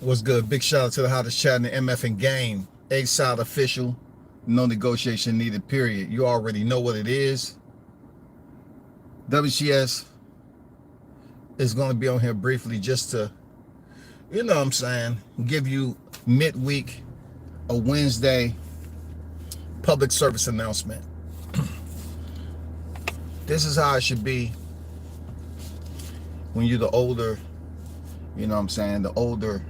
What's good? Big shout out to the hottest chat in the MF and game. A-Side official. No negotiation needed, period. You already know what it is. WCS is going to be on here briefly just to, you know what I'm saying, give you midweek, a Wednesday public service announcement. This is how it should be when you're the older, you know what I'm saying, the older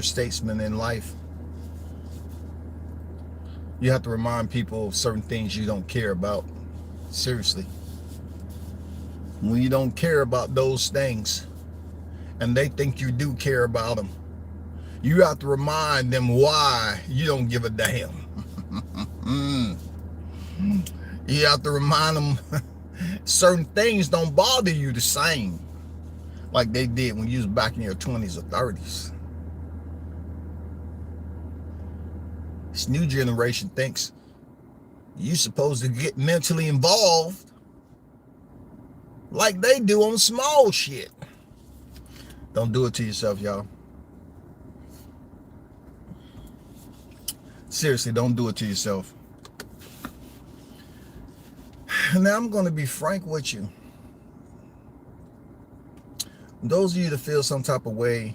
statesman in life. You have to remind people of certain things you don't care about. Seriously. When you don't care about those things and they think you do care about them, you have to remind them why you don't give a damn. You have to remind them certain things don't bother you the same like they did when you was back in your 20s or 30s. This new generation thinks you're supposed to get mentally involved like they do on small shit. Don't do it to yourself, y'all. Seriously, don't do it to yourself. Now, I'm going to be frank with you. Those of you that feel some type of way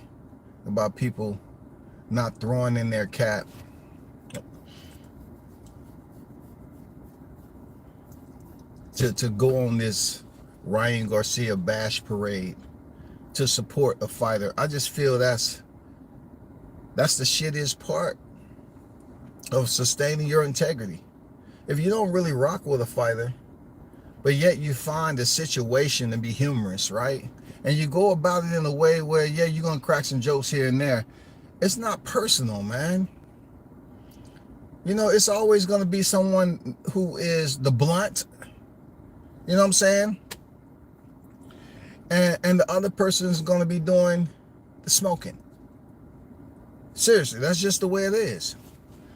about people not throwing in their cap, to go on this Ryan Garcia bash parade to support a fighter, I just feel that's the shittiest part of sustaining your integrity. If you don't really rock with a fighter, but yet you find a situation to be humorous, right? And you go about it in a way where, yeah, you're going to crack some jokes here and there. It's not personal, man. You know, it's always going to be someone who is the blunt. You know what I'm saying? And the other person is going to be doing the smoking. Seriously, that's just the way it is.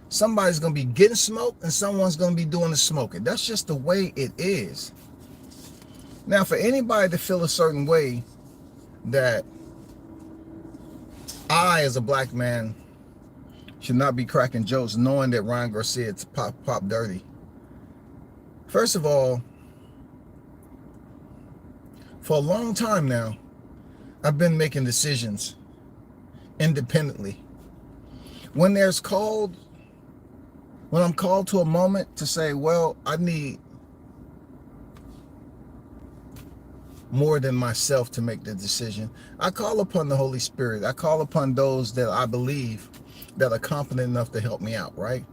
Somebody's going to be getting smoked and someone's going to be doing the smoking. That's just the way it is. Now, for anybody to feel a certain way that I, as a black man, should not be cracking jokes knowing that Ryan Garcia is pop dirty. First of all, for a long time now, I've been making decisions independently. When I'm called to a moment to say, well, I need more than myself to make the decision, I call upon the Holy Spirit. I call upon those that I believe that are competent enough to help me out, right?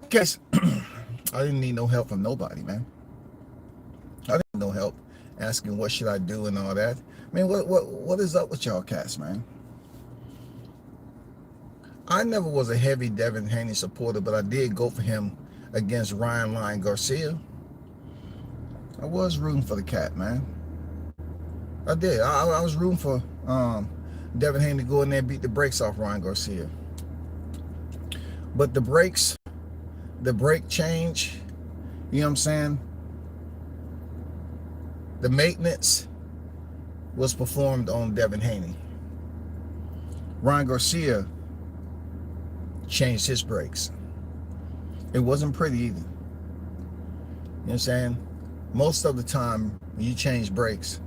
In case I didn't need no help from nobody, man. I didn't need no help asking what should I do and all that. I mean, what is up with y'all cats, man? I never was a heavy Devin Haney supporter, but I did go for him against Ryan Garcia. I was rooting for the cat, man. I did. I was rooting for Devin Haney to go in there and beat the brakes off Ryan Garcia. But the brake change, you know what I'm saying? The maintenance was performed on Devin Haney. Ryan Garcia changed his brakes. It wasn't pretty either. You know what I'm saying? Most of the time, when you change brakes,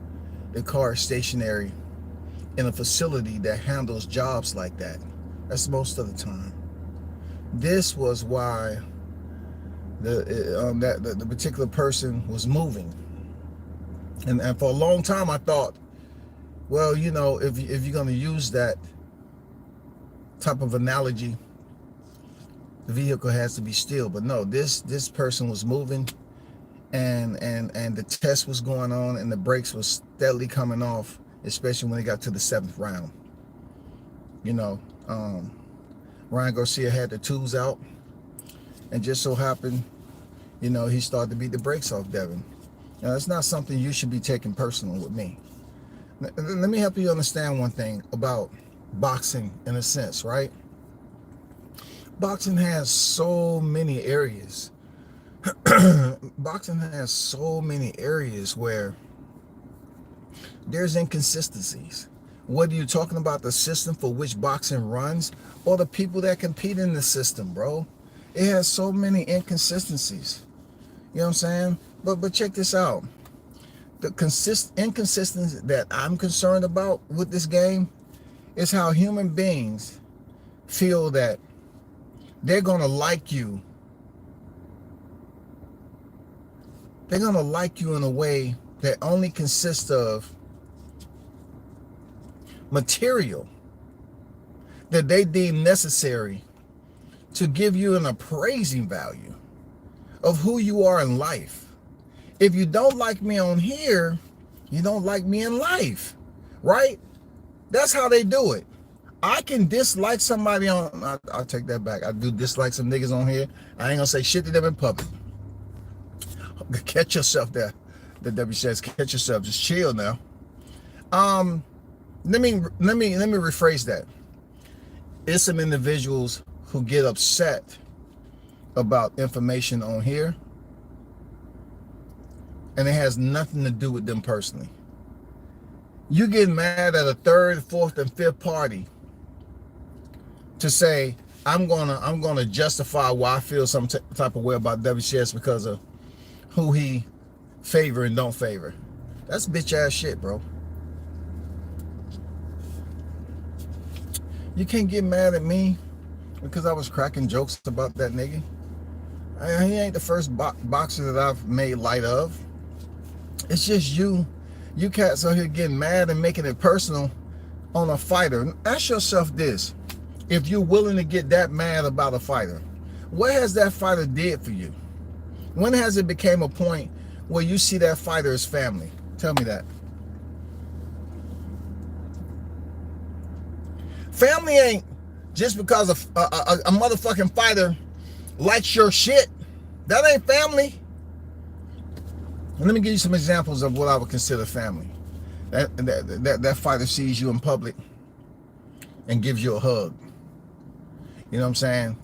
the car is stationary in a facility that handles jobs like that. That's most of the time. This was why the particular person was moving. And for a long time, I thought, well, you know, if you're going to use that type of analogy, the vehicle has to be still. But no, this person was moving, and the test was going on, and the brakes was steadily coming off, especially when it got to the 7th round. You know, Ryan Garcia had the tools out, and just so happened, you know, he started to beat the brakes off Devin. Now, that's not something you should be taking personal with me. Let me help you understand one thing about boxing in a sense, right? Boxing has so many areas. Boxing has so many areas where there's inconsistencies. Whether you're talking about the system for which boxing runs or the people that compete in the system, bro. It has so many inconsistencies. You know what I'm saying? But check this out. The inconsistency that I'm concerned about with this game is how human beings feel that they're gonna like you. They're gonna like you in a way that only consists of material that they deem necessary to give you an appraising value of who you are in life. If you don't like me on here, you don't like me in life, right? That's how they do it. I can dislike somebody on, I'll take that back. I do dislike some niggas on here. I ain't gonna say shit to them in public. Catch yourself there. The WCS, catch yourself. Just chill now. Let me rephrase that. It's some individuals who get upset about information on here, and it has nothing to do with them personally. You get mad at a third, fourth, and fifth party to say, I'm gonna justify why I feel some type of way about WCS because of who he favor and don't favor. That's bitch ass shit, bro. You can't get mad at me because I was cracking jokes about that nigga. He ain't the first boxer that I've made light of. It's just you cats out here getting mad and making it personal on a fighter. Ask yourself this: if you're willing to get that mad about a fighter, what has that fighter did for you? When has it became a point where you see that fighter as family? Tell me that. Family ain't just because a motherfucking fighter likes your shit. That ain't family. And let me give you some examples of what I would consider family. That fighter sees you in public and gives you a hug. You know what I'm saying?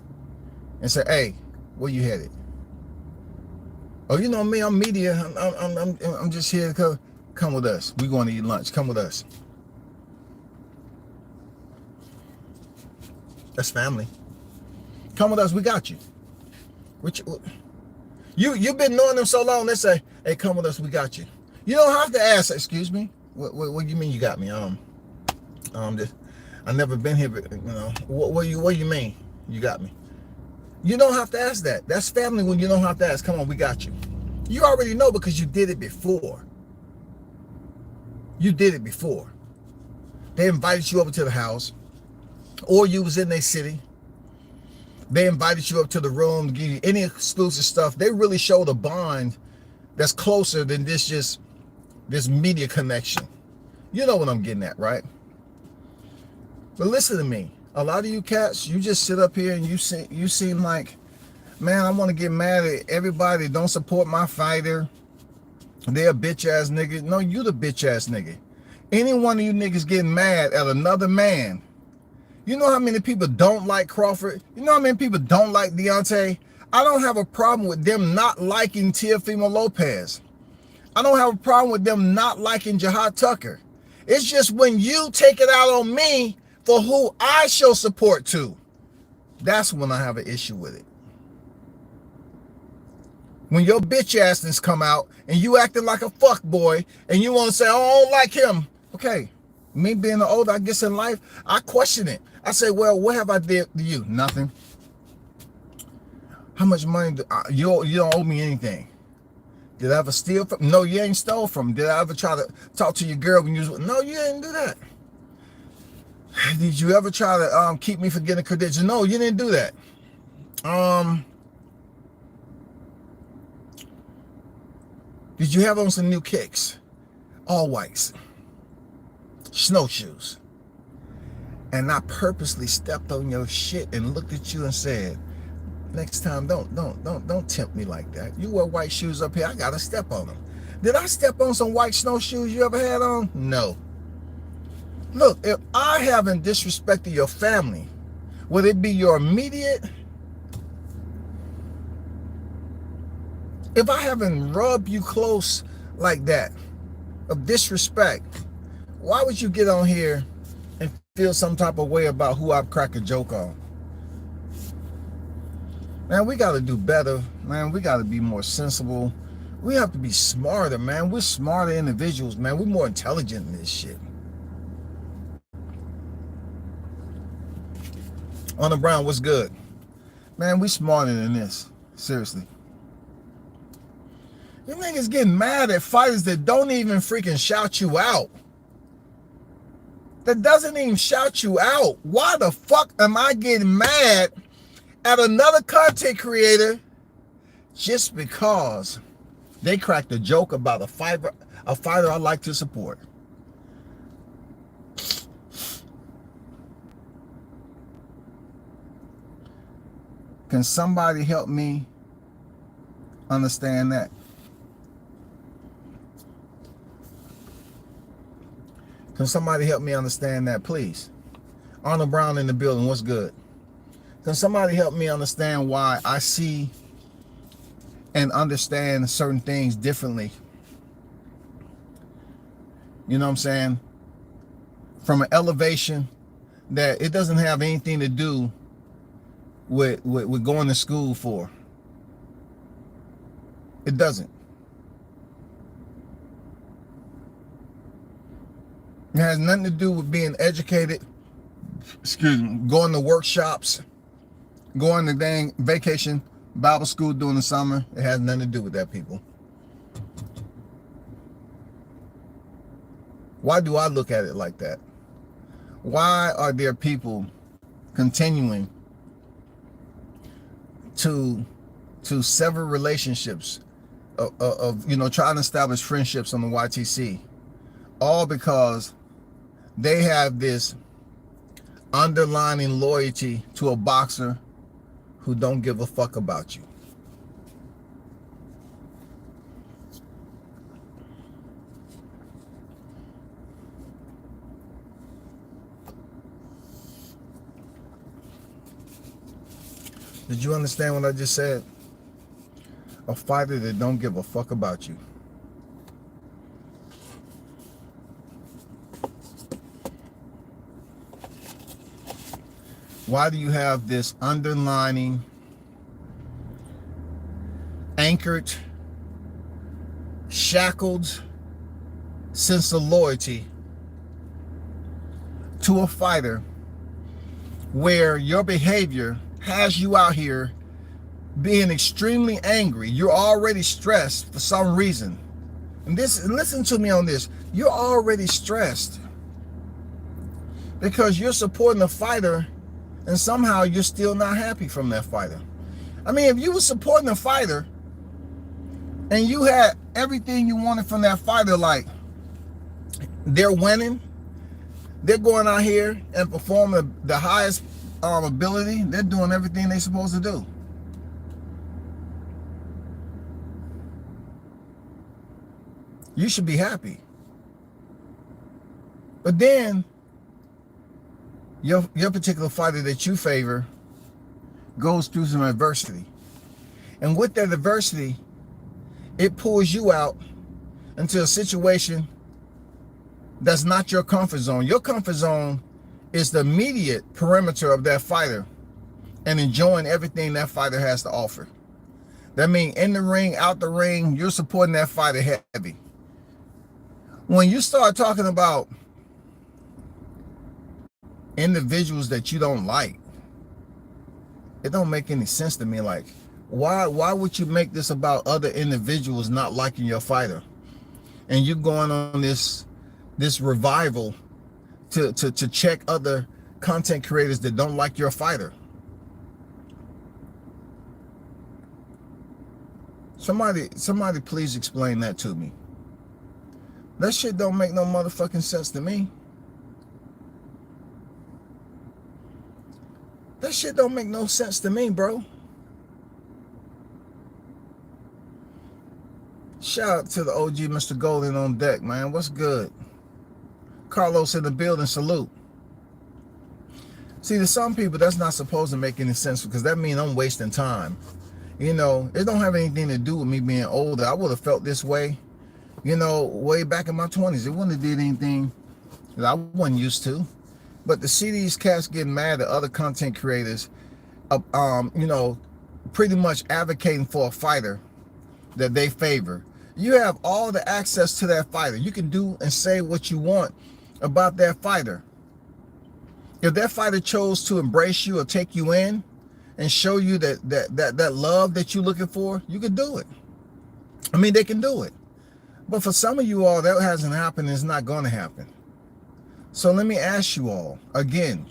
And say, hey, where you headed? Oh, you know me, I'm media. I'm just here to come with us. We going to eat lunch. Come with us. That's family. Come with us. We got you. You've been knowing them so long. They say, hey, come with us. We got you. You don't have to ask. Excuse me. What do you mean you got me? I never been here. But, you know, what you mean you got me? You don't have to ask that. That's family when you don't have to ask. Come on, we got you. You already know because you did it before. You did it before. They invited you over to the house, or you was in their city. They invited you up to the room to give you any exclusive stuff. They really showed a bond that's closer than this media connection. You know what I'm getting at, right? But listen to me. A lot of you cats, you just sit up here and you seem like, man, I want to get mad at everybody. Don't support my fighter. They're a bitch ass nigga. No, you the bitch ass nigga. Any one of you niggas getting mad at another man. You know how many people don't like Crawford? You know how many people don't like Deontay? I don't have a problem with them not liking Teofimo Lopez. I don't have a problem with them not liking Jihad Tucker. It's just when you take it out on me for who I show support to, that's when I have an issue with it. When your bitch assness come out and you acting like a fuck boy and you want to say, oh, I don't like him. Okay, me being older, I guess in life, I question it. I say, well, what have I did to you? Nothing. How much money you don't owe me anything? Did I ever steal from? No, you ain't stole from. Did I ever try to talk to your girl when you was? No, you didn't do that. Did you ever try to keep me from getting credentials? No, you didn't do that. Did you have on some new kicks? All whites. Snowshoes. And I purposely stepped on your shit and looked at you and said, next time, don't tempt me like that. You wear white shoes up here, I gotta step on them. Did I step on some white snowshoes you ever had on? No. Look, if I haven't disrespected your family, whether it be your immediate, if I haven't rubbed you close like that, of disrespect, why would you get on here feel some type of way about who I've cracked a joke on. Man, we got to do better. Man, we got to be more sensible. We have to be smarter, man. We're smarter individuals, man. We're more intelligent in this shit. On the Brown, what's good? Man, we smarter than this. Seriously. You niggas getting mad at fighters that don't even freaking shout you out. That doesn't even shout you out. Why the fuck am I getting mad at another content creator just because they cracked a joke about a fighter I like to support? Can somebody help me understand that? Can somebody help me understand that, please? Arnold Brown in the building, what's good? Can somebody help me understand why I see and understand certain things differently? You know what I'm saying? From an elevation that it doesn't have anything to do with going to school for. It doesn't. It has nothing to do with being educated, going to workshops, going to dang vacation Bible school during the summer. It has nothing to do with that, people. Why do I look at it like that? Why are there people continuing to sever relationships of trying to establish friendships on the YTC, all because they have this underlining loyalty to a boxer who don't give a fuck about you? Did you understand what I just said? A fighter that don't give a fuck about you. Why do you have this underlining, anchored, shackled sense of loyalty to a fighter where your behavior has you out here being extremely angry? You're already stressed for some reason. And listen to me on this. You're already stressed because you're supporting a fighter and somehow you're still not happy from that fighter. I mean, if you were supporting a fighter and you had everything you wanted from that fighter, like they're winning, they're going out here and performing the highest ability, they're doing everything they're supposed to do. You should be happy. But then your particular fighter that you favor goes through some adversity. And with that adversity, it pulls you out into a situation that's not your comfort zone. Your comfort zone is the immediate perimeter of that fighter and enjoying everything that fighter has to offer. That means in the ring, out the ring, you're supporting that fighter heavy. When you start talking about individuals that you don't like, it don't make any sense to me. Like, why would you make this about other individuals not liking your fighter? And you going on this revival to check other content creators that don't like your fighter. Somebody please explain that to me. That shit don't make no motherfucking sense to me. That shit don't make no sense to me, bro. Shout out to the OG Mr. Golden on deck, man. What's good? Carlos in the building, salute. See, to some people, that's not supposed to make any sense because that means I'm wasting time. You know, it don't have anything to do with me being older. I would have felt this way, you know, way back in my 20s. It wouldn't have did anything that I wasn't used to. But to see these cats getting mad at other content creators, you know, pretty much advocating for a fighter that they favor. You have all the access to that fighter. You can do and say what you want about that fighter. If that fighter chose to embrace you or take you in and show you that love that you're looking for, you can do it. I mean, they can do it. But for some of you all, that hasn't happened and it's not going to happen. So let me ask you all again,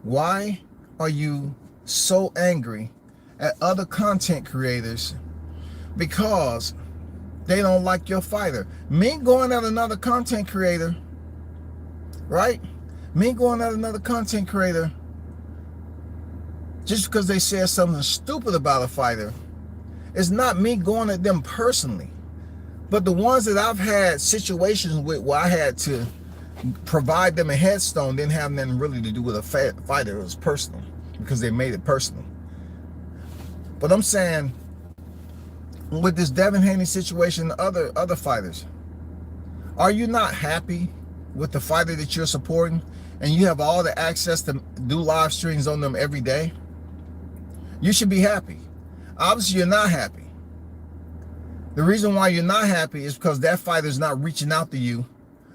why are you so angry at other content creators because they don't like your fighter? Me going at another content creator, right? Me going at another content creator just because they said something stupid about a fighter, it's not me going at them personally. But the ones that I've had situations with where I had to provide them a headstone didn't have nothing really to do with a fighter. It was personal because they made it personal. But I'm saying with this Devin Haney situation, other fighters, are you not happy with the fighter that you're supporting and you have all the access to do live streams on them every day? You should be happy. Obviously, you're not happy. The reason why you're not happy is because that fighter's not reaching out to you,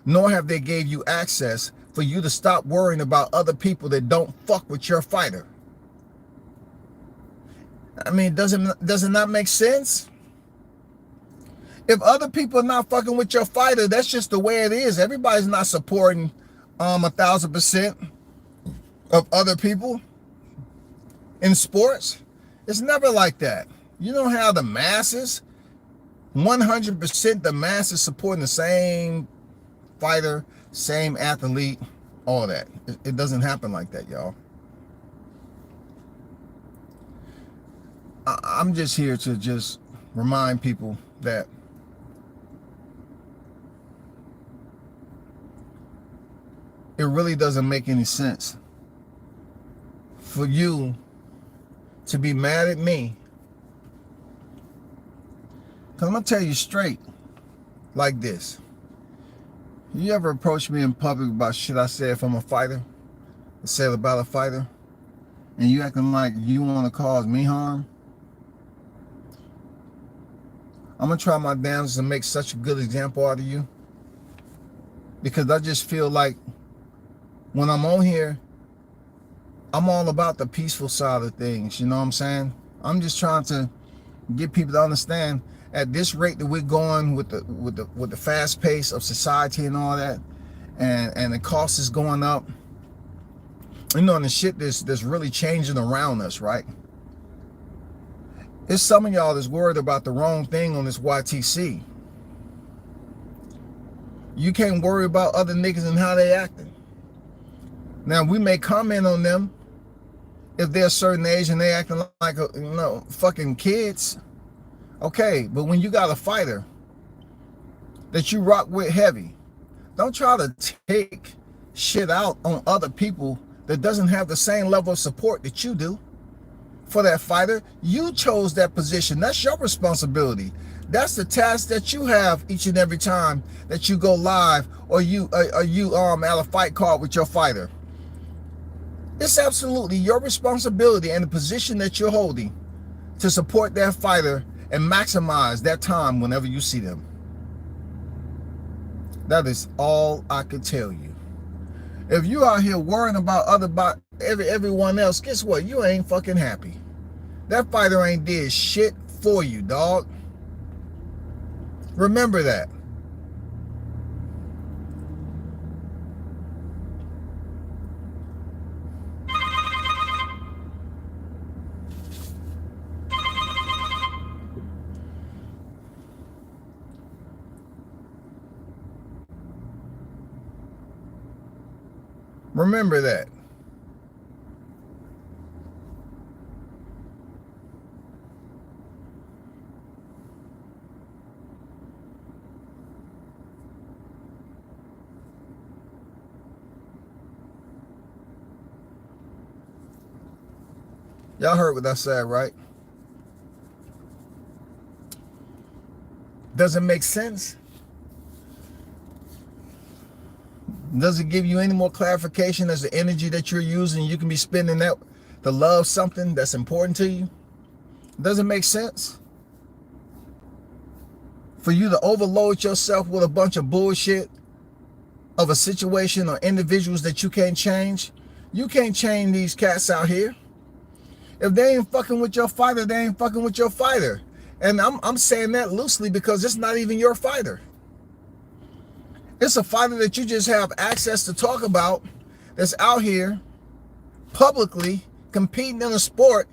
nor have they gave you access for you to stop worrying about other people that don't fuck with your fighter. I mean, does it not make sense? If other people are not fucking with your fighter, that's just the way it is. Everybody's not supporting 1,000% of other people in sports. It's never like that. You don't have the masses. 100% the masses supporting the same fighter, same athlete, all that. It doesn't happen like that, y'all. I'm just here to just remind people that it really doesn't make any sense for you to be mad at me. Because I'm going to tell you straight like this. You ever approach me in public about shit I said from a fighter? I said about a fighter? And you acting like you want to cause me harm? I'm going to try my damnedest to make such a good example out of you. Because I just feel like when I'm on here, I'm all about the peaceful side of things. You know what I'm saying? I'm just trying to get people to understand at this rate that we're going with the fast pace of society and all that, and the cost is going up. You know, and the shit that's really changing around us, right? There's some of y'all that's worried about the wrong thing on this YTC. You can't worry about other niggas and how they acting. Now, we may comment on them if they're a certain age and they acting like fucking kids. Okay, but when you got a fighter that you rock with heavy, don't try to take shit out on other people that doesn't have the same level of support that you do for that fighter. You chose that position. That's your responsibility. That's the task that you have each and every time that you go live or you at a fight card with your fighter. It's absolutely your responsibility and the position that you're holding to support that fighter and maximize that time whenever you see them. That is all I can tell you. If you out here worrying about everyone else, guess what? You ain't fucking happy. That fighter ain't did shit for you, dog. Remember that. Remember that. Y'all heard what I said, right? Doesn't make sense. Does it give you any more clarification as the energy that you're using? You can be spending that to love something that's important to you. Does it make sense for you to overload yourself with a bunch of bullshit of a situation or individuals that you can't change? You can't change these cats out here. If they ain't fucking with your fighter, they ain't fucking with your fighter. And I'm saying that loosely because it's not even your fighter. It's a fighter that you just have access to talk about that's out here publicly competing in a sport